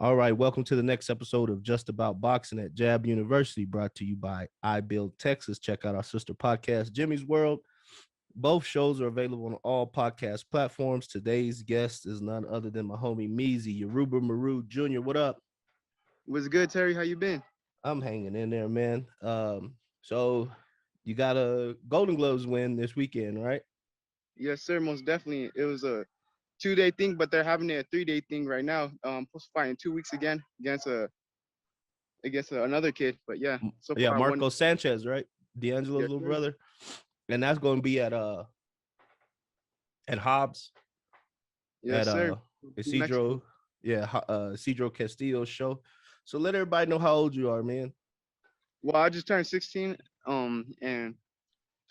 All right, welcome to the next episode of Just About Boxing at Jab University, brought to you by I Build Texas. Check out our sister podcast, Jimmy's World. Both shows are available on all podcast platforms. Today's guest is none other than my homie Meezy, Yoruba Moreu Jr. What up? What's good, Terry? How you been? I'm hanging in there, man. So you got a Golden Gloves win this weekend, right? Yes, sir. Most definitely. It was a 2 day thing, but they're having it a 3 day thing right now. Supposed to fight in 2 weeks again against another kid. But yeah, so Yeah, far I won. Marco Sanchez, right? D'Angelo's Yes, little sir. brother, and that's going to be at Hobbs at Yes, sir. Mexico. Isidro, Isidro Castillo's show. So let everybody know how old you are, man. Well, I just turned 16. And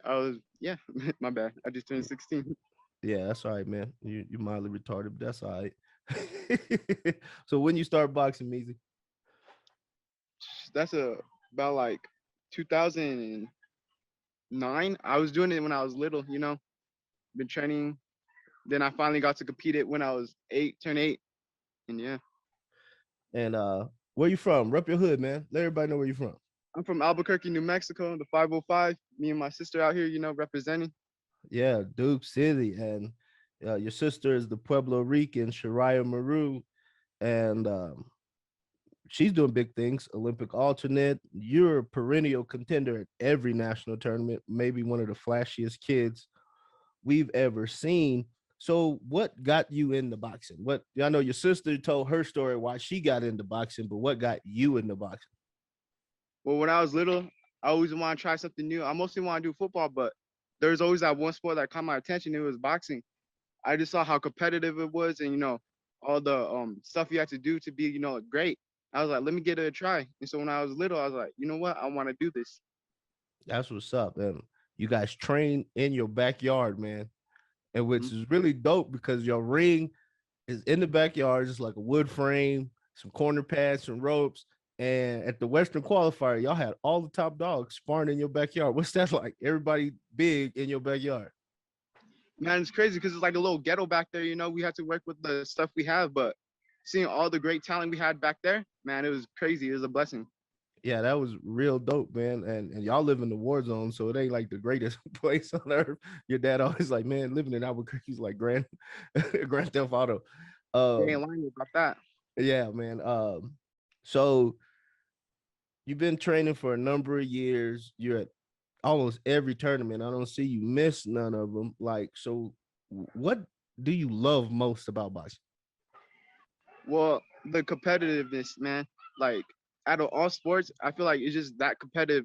I was yeah, my bad. I just turned 16. Yeah, that's all right, man. You mildly retarded, but that's all right. So when you start boxing, Meezy? That's about like 2009. I was doing it when I was little. Been training. Then I finally got to compete it when I was eight, turn eight, and yeah. And where you from? Rep your hood, man. Let everybody know where you from. I'm from Albuquerque, New Mexico, the 505. Me and my sister out here, representing. Yeah, Duke City, and your sister is the Pueblo Rican Shariah Maru, and she's doing big things. Olympic alternate. You're a perennial contender at every national tournament. Maybe one of the flashiest kids we've ever seen. So, what got you into boxing? What I know your sister told her story why she got into boxing, but what got you into boxing? Well, when I was little, I always want to try something new. I mostly want to do football, but there's always that one sport that caught my attention. It was boxing. I just saw how competitive it was, and all the stuff you had to do to be great. I was like, let me get it a try. And so when I was little, I was like, you know what, I want to do this. That's what's up. And you guys train in your backyard, man, and which Mhm. is really dope because your ring is in the backyard, just like a wood frame, some corner pads, some ropes. And at the Western qualifier, y'all had all the top dogs sparring in your backyard. What's that like? Everybody big in your backyard. Man, it's crazy because it's like a little ghetto back there. We had to work with the stuff we have, but seeing all the great talent we had back there, man, it was crazy. It was a blessing. Yeah, that was real dope, man. And y'all live in the war zone, so it ain't like the greatest place on earth. Your dad always like, man, living in Albuquerque's like Grand Theft Auto. They ain't Um, lying about that. yeah, man. So you've been training for a number of years. You're at almost every tournament. I don't see you miss none of them. Like, so what do you love most about boxing? Well, the competitiveness, man. Like out of all sports, I feel like it's just that competitive.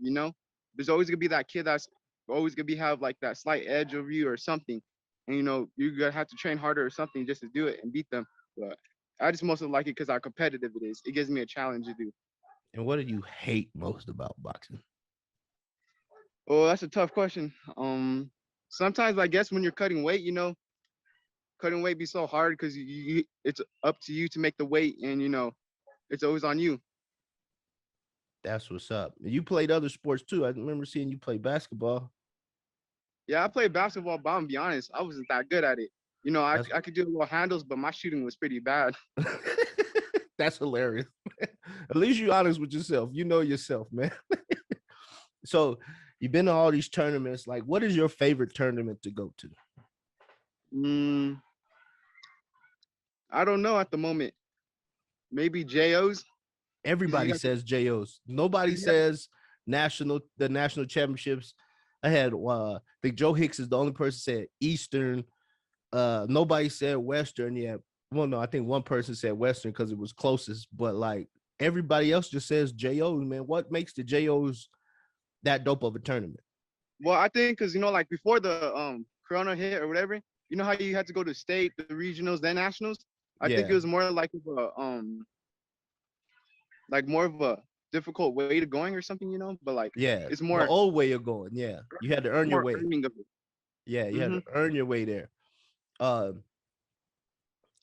There's always gonna be that kid that's always gonna be have like that slight edge over you or something, and you're gonna have to train harder or something just to do it and beat them. But I just mostly like it because how competitive it is. It gives me a challenge to do. And what do you hate most about boxing? Oh, that's a tough question. Sometimes I guess when you're cutting weight, cutting weight be so hard because it's up to you to make the weight, and it's always on you. That's what's up. You played other sports too. I remember seeing you play basketball. Yeah, I played basketball, but I'm gonna be honest, I wasn't that good at it. That's I could do little handles, but my shooting was pretty bad. that's hilarious. At least you're honest with yourself. You know yourself, man. So you've been to all these tournaments. Like, what is your favorite tournament to go to? Mm, I don't know at the moment. Maybe JOs, because you Everybody got to, says JOs. Nobody because you got says national championships. I had I think Joe Hicks is the only person said Eastern. Nobody said Western yet. Well, no, I think one person said Western because it was closest, but like everybody else just says JOs, man. What makes the JOs that dope of a tournament? well, I think because like before the Corona hit or whatever, how you had to go to state, the regionals, then nationals. I think it was Yeah, more like more of a difficult way to going or something, but like yeah. it's The more old way of going. Yeah. You had to earn your more way. earning of it. Yeah, you had Hmm. to earn your way there. Uh,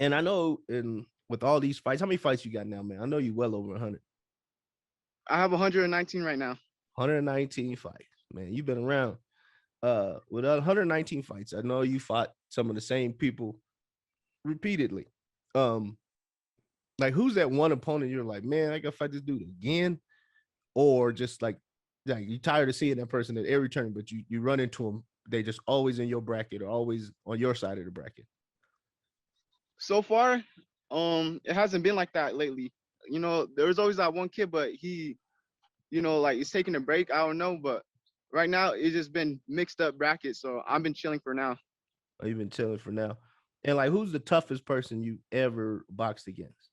and I know in with all these fights, how many fights you got now, man? I know you well over 100. I have 119 right now. 119 fights, man. You've been around. With 119 fights, I know you fought some of the same people repeatedly. Um, Like, who's that one opponent you're like, man, I gotta fight this dude again, or just like you tired of seeing that person at every turn, but you run into them, they just always in your bracket or always on your side of the bracket. So far, it hasn't been like that lately. There was always that one kid, but he, like he's taking a break. I don't know, but right now it's just been mixed up brackets. So I've been chilling for now. Or even chilling for now. And like, who's the toughest person you ever boxed against?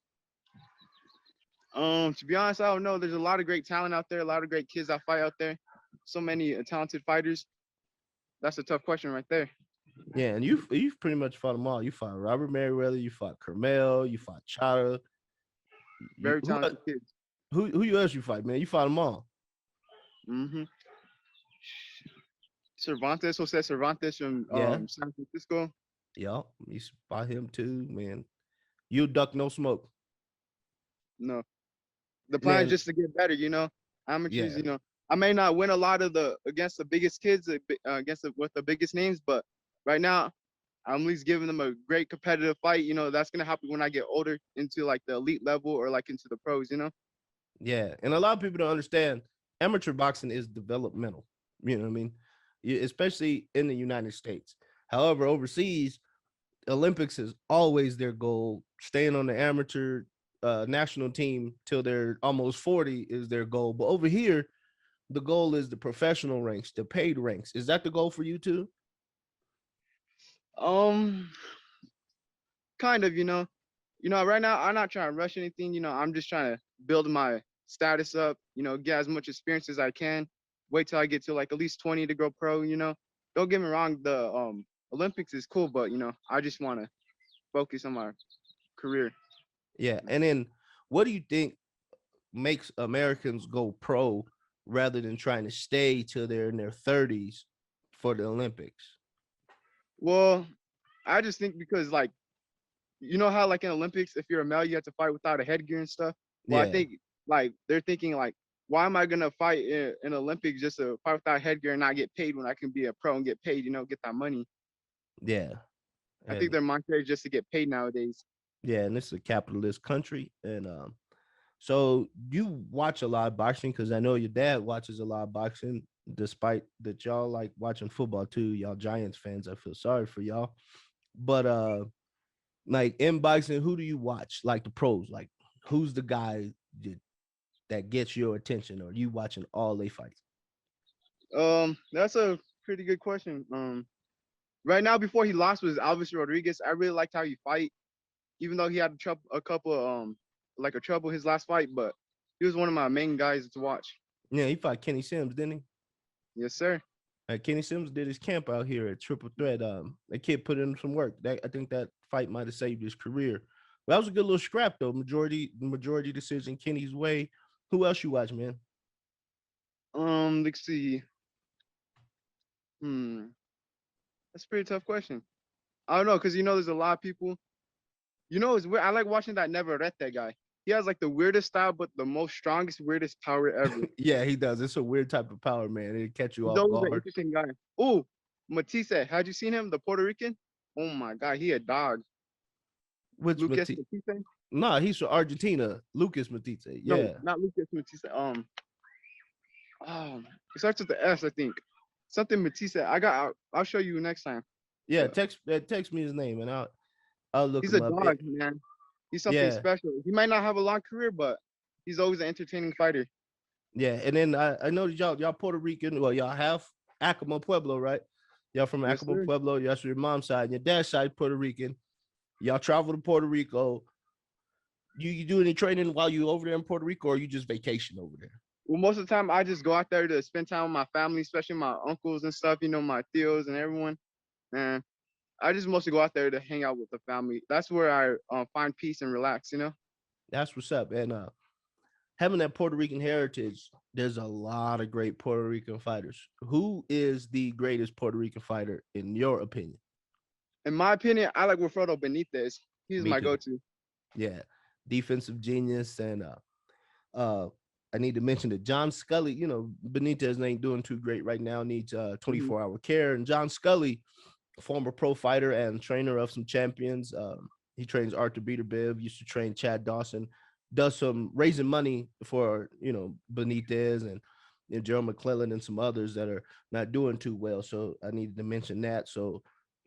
To be honest, I don't know. There's a lot of great talent out there, a lot of great kids that fight out there. So many talented fighters. That's a tough question right there. Yeah, and you've pretty much fought them all. You fought Robert Merriweather, you fought Carmel, you fought Chata. You Very talented kids. who you else you fight, man? You fought them all. hmm Cervantes, Jose Cervantes from Yeah, San Francisco. yeah. You fought him too, man. You duck no smoke, No, the plan is man. just to get better. Amateurs, Yeah, I may not win a lot of the against the biggest kids, with the biggest names, but right now I'm at least giving them a great competitive fight. That's gonna happen when I get older into like the elite level or like into the pros. yeah. And a lot of people don't understand amateur boxing is developmental. You know what I mean? Especially in the United States. However, overseas, Olympics is always their goal. Staying on the amateur national team till they're almost 40 is their goal. But over here, the goal is the professional ranks, the paid ranks. Is that the goal for you too? Um, kind of. Right now I'm not trying to rush anything. I'm just trying to build my status up. Get as much experience as I can. Wait till I get to like at least 20 to go pro. Don't get me wrong. The Olympics is cool, but I just want to focus on my career. Yeah. And then what do you think makes Americans go pro rather than trying to stay till they're in their 30s for the Olympics? Well, I just think because like how like in Olympics, if you're a male, you have to fight without a headgear and stuff. Well, I Yeah. think like they're thinking like, why am I gonna fight in Olympics just to fight without headgear and not get paid when I can be a pro and get paid? Get that money. Yeah. I think And their mindset is just to get paid nowadays. yeah, and this is a capitalist country. And so you watch a lot of boxing because I know your dad watches a lot of boxing, despite that y'all like watching football too. Y'all Giants fans, I feel sorry for y'all. But like in boxing, who do you watch? Like the pros, like who's the guy that gets your attention, or you watching all they fights? That's a pretty good question. Right now before he lost was Alvis Rodriguez. I really liked how he fight, even though he had a couple like a trouble his last fight, but he was one of my main guys to watch. Yeah, he fought Kenny Sims, didn't he? Yes, sir. Kenny Sims did his camp out here at Triple Threat. That kid put in some work. That I think that fight might have saved his career. But that was a good little scrap though. Majority decision Kenny's way. Who else you watch, man? Let's see. Hmm, that's a pretty tough question. I don't know, cause there's a lot of people. It's weird. I like watching that Neverete guy. He has like the weirdest style, but the most strongest, weirdest power ever. Yeah, he does. It's a weird type of power, man. It'll catch you He's off always an guard. interesting guy. Oh, Matisse, had you seen him, the Puerto Rican? Oh my God, he a dog. Which Lucas Matisse? Matisse? Nah, he's from Argentina. Lucas Matisse. No, Yeah. not Lucas Matisse. It starts with the S, I think. Something Matisse. I'll show you next time. Yeah, But text me his name and I'll look he's him a up. dog, man. He's something Yeah, special. He might not have a long career, but he's always an entertaining fighter. yeah. And then I know that y'all Puerto Rican. Well, y'all have Acoma Pueblo, right? Y'all from Yes, Acoma sir. Pueblo. That's your mom's side. And your dad's side Puerto Rican. Y'all travel to Puerto Rico. You do any training while you over there in Puerto Rico, or you just vacation over there? Well, most of the time I just go out there to spend time with my family, especially my uncles and stuff. My tios and everyone. And I just mostly go out there to hang out with the family. That's where I find peace and relax. That's what's up. And having that Puerto Rican heritage, there's a lot of great Puerto Rican fighters. Who is the greatest Puerto Rican fighter in your opinion? In my opinion, I like Wilfredo Benitez. He's Me my too. go-to. Yeah, defensive genius, and uh, I need to mention that John Scully. Benitez ain't doing too great right now. Needs hmm 24-hour care, and John Scully, former pro fighter and trainer of some champions. He trains Arthur Beterbiev. Used to train Chad Dawson. Does some raising money for Benitez and Gerald McClellan and some others that are not doing too well. So I needed to mention that. So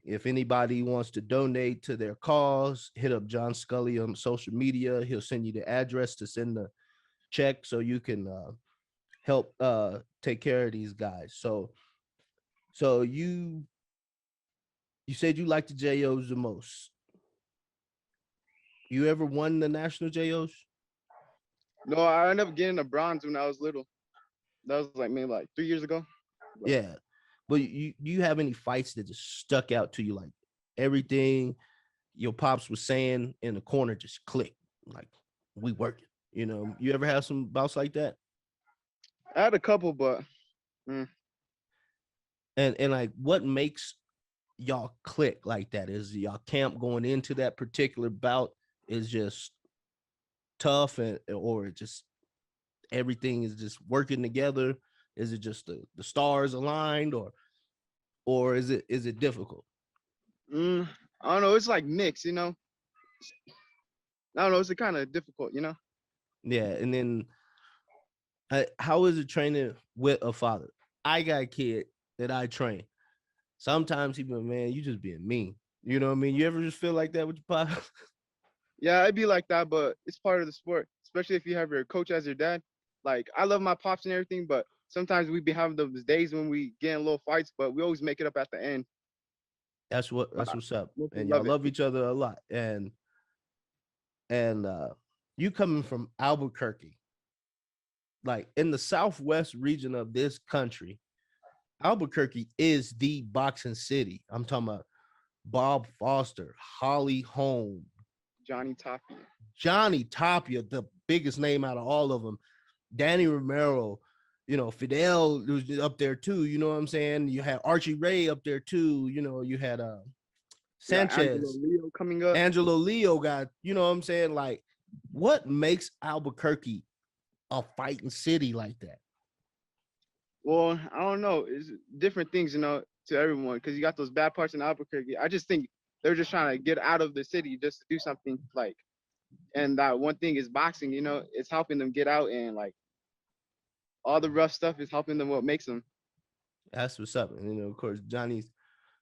if anybody wants to donate to their cause, hit up John Scully on social media. He'll send you the address to send the check so you can help take care of these guys. So you said you like the JOs the most. You ever won the national JOs? No, I ended up getting a bronze when I was little. That was like maybe like 3 years ago. But Yeah. But you have any fights that just stuck out to you, like everything your pops was saying in the corner just clicked, like we working. You ever have some bouts like that? I had a couple, but mm, And like what makes y'all click like that? Is y'all camp going into that particular bout is just tough, and or it just everything is just working together? Is it just the stars aligned, or is it difficult? mm, I don't know. It's like mixed, you know. I don't know. It's kind of difficult, you know. Yeah. And then how is it training with a father? I got a kid that I train. Sometimes he be like, man, you just being mean. You know what I mean? You ever just feel like that with your pop? Yeah, it'd be like that, but it's part of the sport, especially if you have your coach as your dad. Like I love my pops and everything, but sometimes we be having those days when we get in little fights, but we always make it up at the end. That's I what's up. mostly And y'all love it. love each other a lot. And you coming from Albuquerque, like in the southwest region of this country, Albuquerque is the boxing city. I'm talking about Bob Foster, Holly Holm, Johnny Tapia, Johnny Tapia, the biggest name out of all of them, Danny Romero, Fidel was up there too. You know what I'm saying? You had Archie Ray up there too. You had we got Angelo Sanchez, Leo coming up. Angelo Leo got, you know what I'm saying? Like, what makes Albuquerque a fighting city like that? Well, I don't know. It's different things, you know, to everyone because you got those bad parts in Albuquerque. I just think they're just trying to get out of the city just to do something like, and that one thing is boxing. You know, it's helping them get out and like all the rough stuff is helping them. What makes them. That's what's up. And, of course, Johnny's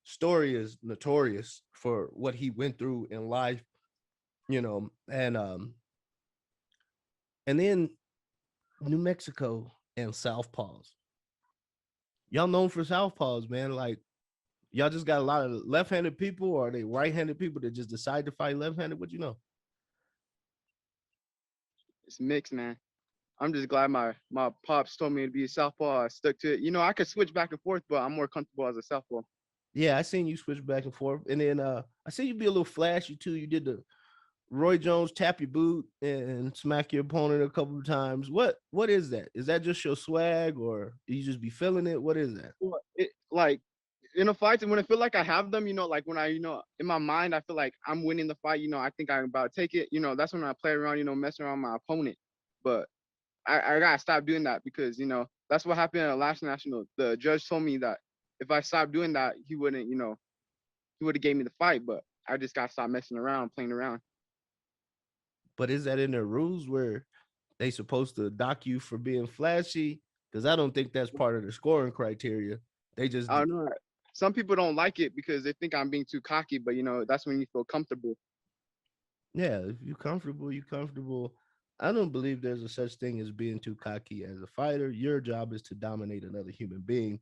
story is notorious for what he went through in life, and then New Mexico and Southpaws. Y'all known for Southpaws, man. Like, y'all just got a lot of left-handed people, or are they right-handed people that just decide to fight left-handed? What you know? It's mixed, man. I'm just glad my pops told me to be a southpaw. I stuck to it. You know, I could switch back and forth, but I'm more comfortable as a southpaw. Yeah, I seen you switch back and forth, and then I seen you be a little flashy too. You did the Roy Jones tap your boot and smack your opponent a couple of times. What is that? Is that just your swag, or you just be feeling it? What is that? Well, it like in a fight, and when I feel like I have them, you know, like when I, you know, in my mind, I feel like I'm winning the fight. You know, I think I'm about to take it. You know, that's when I play around, you know, messing around my opponent. But I gotta stop doing that because you know that's what happened at the last national. The judge told me that if I stopped doing that, he wouldn't, you know, he would have gave me the fight. But I just gotta stop messing around, playing around. But is that in their rules where they supposed to dock you for being flashy? Because I don't think that's part of the scoring criteria. They just I don't know. Some people don't like it because they think I'm being too cocky. But you know, that's when you feel comfortable. yeah, if you're comfortable, you're comfortable. I don't believe there's a such thing as being too cocky as a fighter. Your job is to dominate another human being,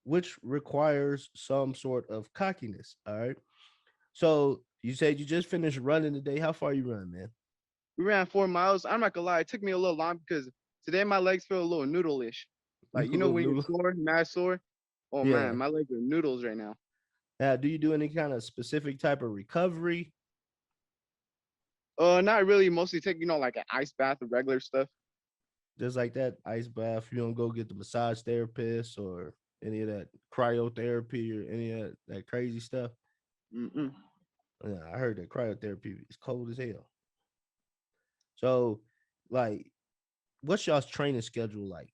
which requires some sort of cockiness. All right. So you said you just finished running today. How far you run, man? We ran 4 miles. I'm not gonna lie, it took me a little long because today my legs feel a little noodle-ish. Like you know Little when you're noodle. sore, mad sore. Oh man, Yeah. my legs are noodles right now. Do you do any kind of specific type of recovery? Not really. Mostly take you know like an ice bath or regular stuff. Just like that ice bath. You don't go get the massage therapist or any of that cryotherapy or any of that crazy stuff. Mm-mm. Yeah, I heard that cryotherapy is cold as hell. So, like, what's y'all's training schedule like?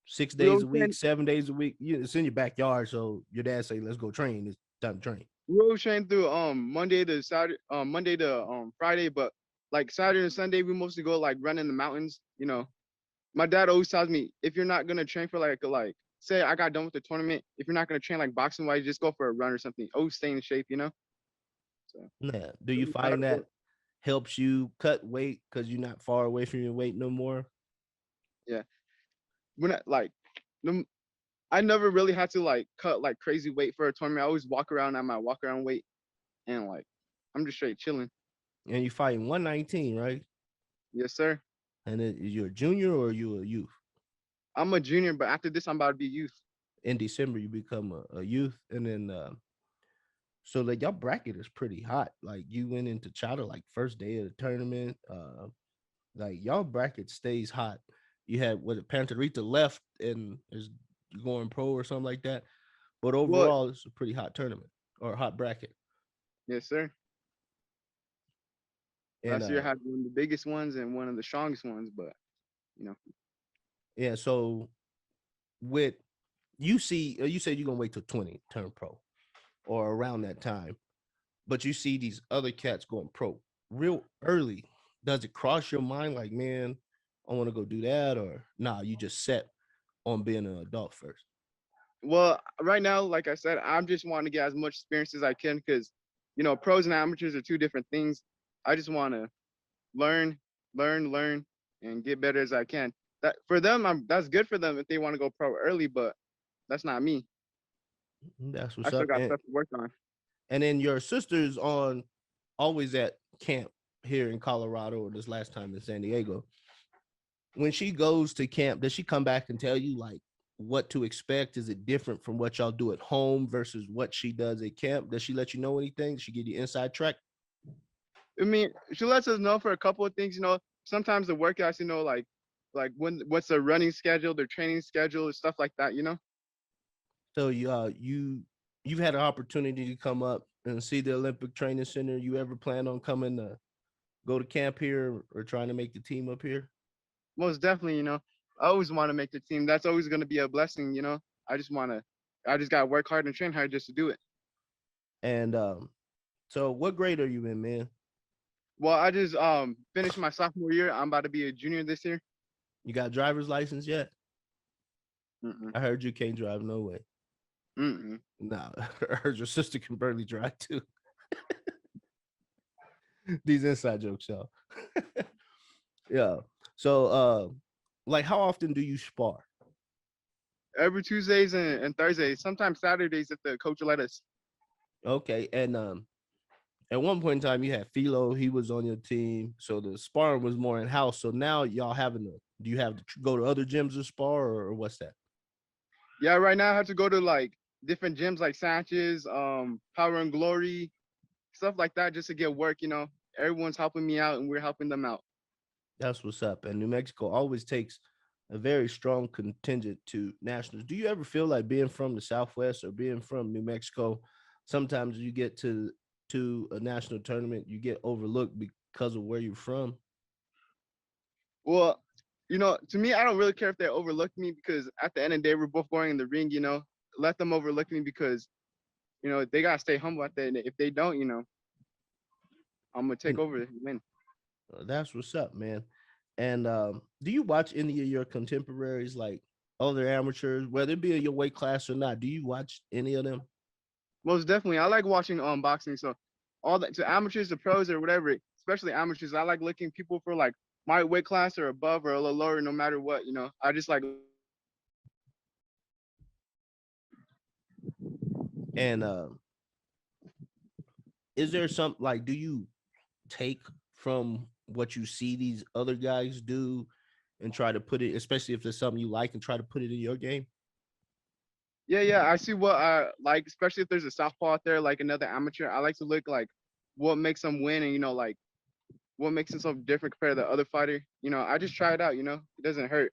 Six We days always a week, saying 7 days a week. It's in your backyard, so your dad say, "Let's go train. It's time to train." We always train through Monday to Saturday, Monday to Friday, but like Saturday and Sunday we mostly go like run in the mountains. You know, my dad always tells me if you're not gonna train for like say I got done with the tournament, if you're not gonna train like boxing wise, just go for a run or something. Always stay in shape, you know. So Yeah. Do you we try find to work. that helps you cut weight because you're not far away from your weight no more? Yeah, we're not like the- I never really had to like cut like crazy weight for a tournament. I always walk around at my walk around weight and like I'm just straight chilling. And you fighting 119, right? Yes, sir. And you're a junior or you a youth? I'm a junior, but after this I'm about to be youth. In December, you become a youth, and then so like y'all bracket is pretty hot. Like you went into Chowder like first day of the tournament. Like y'all bracket stays hot. You had what Panterita left and is going pro or something like that. But Well, overall, it's a pretty hot tournament or hot bracket. yes, sir. And Last year I had one of the biggest ones and one of the strongest ones, but you know, yeah, so with you said you're gonna wait till 20 turn pro or around that time, but you see these other cats going pro real early. Does it cross your mind like, man, I want to go do that, or nah, you just set on being an adult first? well, right now, like I said, I'm just wanting to get as much experience as I can because, you know, pros and amateurs are two different things. I just want to learn, learn, and get better as I can. That for them, that's good for them if they want to go pro early, but that's not me. That's I what's still up. got stuff to work on. And then your sister's on always at camp here in Colorado, or this last time in San Diego. When she goes to camp, does she come back and tell you like what to expect? Is it different from what y'all do at home versus what she does at camp? Does she let you know anything? Does she give you inside track? I mean, she lets us know for a couple of things. You know, sometimes the workouts, you know, like when what's their running schedule, their training schedule, stuff like that. You know. So you've had an opportunity to come up and see the Olympic Training Center. You ever plan on coming to go to camp here or trying to make the team up here? Most definitely, you know, I always want to make the team. That's always going to be a blessing, you know. I just want to, I just got to work hard and train hard just to do it. And so what grade are you in, man? Well, I just finished my sophomore year. I'm about to be a junior this year. You got a driver's license yet? Mm-mm, I heard you can't drive no way. mm-mm. No, I heard your sister can barely drive too. These inside jokes, y'all. Yeah. So like how often do you spar? Every Tuesdays and Thursdays, sometimes Saturdays if the coach will let us. Okay. And at one point in time you had Philo, he was on your team. So the sparring was more in house. So now y'all having to do you have to go to other gyms to spar or what's that? Yeah, right now I have to go to like different gyms like Sanchez, Power and Glory, stuff like that just to get work, you know. Everyone's helping me out and we're helping them out. That's what's up. And New Mexico always takes a very strong contingent to nationals. Do you ever feel like being from the Southwest or being from New Mexico, sometimes you get to a national tournament, you get overlooked because of where you're from? Well, you know, to me, I don't really care if they overlook me because at the end of the day, we're both going in the ring, you know. Let them overlook me because, you know, they gotta stay humble at the end. If they don't, you know, I'm gonna take Mm, over and win. That's what's up, man. And do you watch any of your contemporaries, like other amateurs, whether it be in your weight class or not? Do you watch any of them? Most definitely. I like watching boxing. So all that to amateurs to pros or whatever, especially amateurs, I like looking people for like my weight class or above or a little lower, no matter what, you know. I just like And is there some like do you take from what you see these other guys do and try to put it, especially if there's something you like, and try to put it in your game? yeah, yeah. I see what I like, especially if there's a southpaw out there, like another amateur. I like to look like what makes them win and you know, like what makes him so different compared to the other fighter. You know, I just try it out. You know, it doesn't hurt.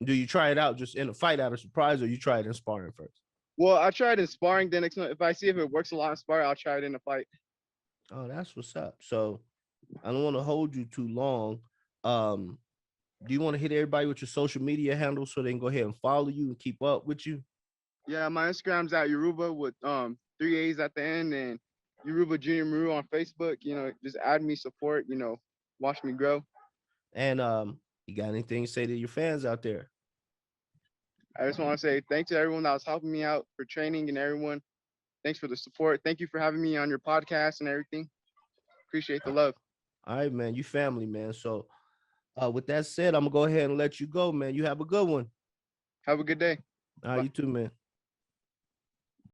Do you try it out just in a fight out of surprise, or you try it in sparring first? Well, I tried in sparring. Then if I see if it works a lot in sparring, I'll try it in a fight. Oh, that's what's up. So I don't want to hold you too long. Um, do you want to hit everybody with your social media handles so they can go ahead and follow you and keep up with you? Yeah, my Instagram's at Yoruba with three A's at the end, and Yoruba Junior Maru on Facebook. Just add me, support. Watch me grow. And you got anything to say to your fans out there? I just want to say thanks to everyone that was helping me out for training and everyone. Thanks for the support. Thank you for having me on your podcast and everything. Appreciate the Uh, love. All right, man. You family, man. So with that said, I'm gonna go ahead and let you go, man. You have a good one. Have a good day. All right, Bye. you too, man.